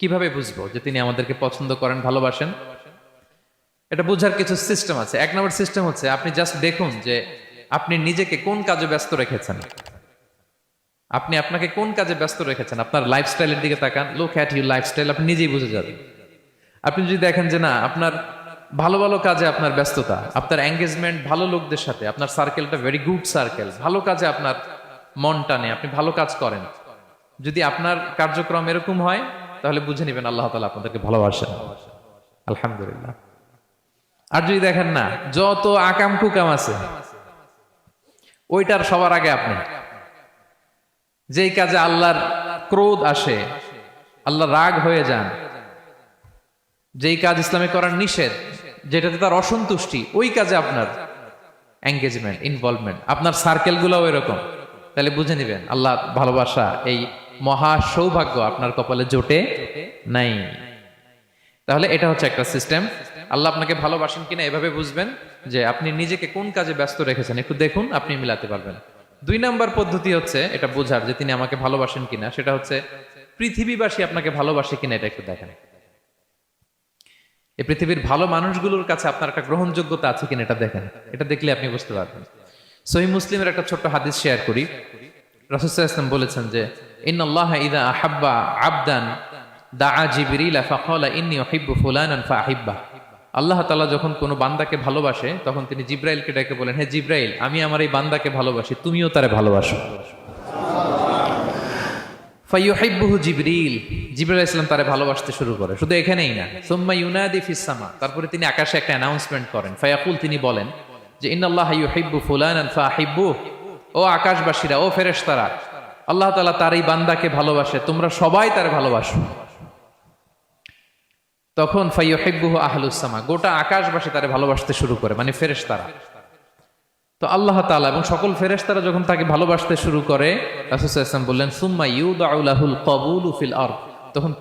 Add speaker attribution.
Speaker 1: কিভাবে বুঝবো যে তিনি আমাদেরকে পছন্দ করেন, ভালোবাসেন? এটা বোঝার কিছু সিস্টেম আছে। এক নম্বর সিস্টেম হচ্ছে আপনি জাস্ট দেখুন যে আপনি নিজেকে কোন কাজে ব্যস্ত রেখেছেন। আপনি আপনাকে কোন কাজে ব্যস্ত রেখেছেন, আপনার লাইফস্টাইলের দিকে তাকান, লুক অ্যাট ইউর লাইফস্টাইল, আপনি নিজেই বুঝে যাবেন। আপনি যদি দেখেন যে না, আপনার ভালো ভালো কাজে আপনার ব্যস্ততা, আপনার এঙ্গেজমেন্ট ভালো লোকদের সাথে, আপনার সার্কেলটা ভেরি গুড সার্কেল, ভালো কাজে আপনার মন টানে, আপনি ভালো কাজ করেন, যদি আপনার কার্যক্রম এরকম হয়, তাহলে বুঝে নেবেন আল্লাহ তাআলা আপনাদেরকে ভালোবাসেন। আলহামদুলিল্লাহ। আর যদি দেখেন না, যত আকাম কুকাম আছে ওইটার সবার আগে আপনি, যেই কাজে আল্লাহর ক্রোধ আসে, আল্লাহ রাগ হয়ে যান, যেই কাজ ইসলামে করার নিষেধ, যেটাতে তার অসন্তুষ্টি, ওই কাজে আপনার এঙ্গেজমেন্ট, ইনভলভমেন্ট, আপনার সার্কেল গুলাও এরকম, তাহলে বুঝে নিবেন আল্লাহ ভালোবাসা, এই মহা সৌভাগ্য আপনার কপালে জোটে নাই। তাহলে এটা হচ্ছে একটা সিস্টেম। আল্লাহ আপনাকে ভালোবাসেন কিনা এভাবে বুঝবেন যে আপনি নিজেকে কোন কাজে ব্যস্ত রেখেছেন, একটু দেখুন, আপনি মিলাতে পারবেন। দুই নাম্বার পদ্ধতি হচ্ছে এটা বোঝার যে তিনি আমাকে ভালোবাসেন কিনা, সেটা হচ্ছে পৃথিবীবাসী আপনাকে ভালোবাসে কিনা, এটা একটু দেখেন। এই পৃথিবীর ভালো মানুষগুলোর কাছে আপনার একটা গ্রহণযোগ্যতা আছে কিনা, এটা দেখেন। এটা দেখলে আপনি বুঝতে পারবেন। সহিহ মুসলিমের একটা ছোট্ট হাদিস শেয়ার করি। রাসূল সাল্লাল্লাহু আলাইহি ওয়াসাল্লাম বলেছেন যে ইন্নাল্লাহা ইযা আহাব্বা আবদান দাআ জিবরিল ফাকালা ইন্নী উহিব্বু ফুলানান ফাআহিব্বা। আল্লাহ তাআলা যখন কোনো বান্দাকে ভালোবাসে, তখন তিনি জিবরাইলকে ডেকে বলেন, হে জিবরাইল, আমি আমার এই বান্দাকে ভালোবাসি, তুমিও তারে ভালোবাসো। ফায়ুহিব্বুহু জিবরিল, জিবরাইল আলাইহিস সালাম তারে ভালোবাসতে শুরু করে। শুধু এখানেই না, সুম্মা ইউনাদি ফিস সামা, তারপরে তিনি আকাশে একটা অ্যানাউন্সমেন্ট করেন। ফায়াকুল, তিনি বলেন যে ইন্নাল্লাহা ইউহিব্বু ফুলানান ফাআহিব্বু, ও আকাশবাসীরা, ও ফেরেশতারা, আল্লাহ তাআলা তার এই বান্দাকে ভালোবাসে, তোমরা সবাই তারে ভালোবাসো। তখন ফায়ুহিব্বুহু আহলুস সামা, গোটা আকাশবাসী তারে ভালোবাসতে শুরু করে, মানে ফেরেশতারা। তো আল্লাহ তাআলা এবং সকল ফেরেশতারা যখন তাকে ভালোবাসতে শুরু করে, রাসূল সাল্লাল্লাহু আলাইহি ওয়াসাল্লাম বললেন সুম্মা ইউদাউ লাহুল কবুলু ফিল আরদ, তখন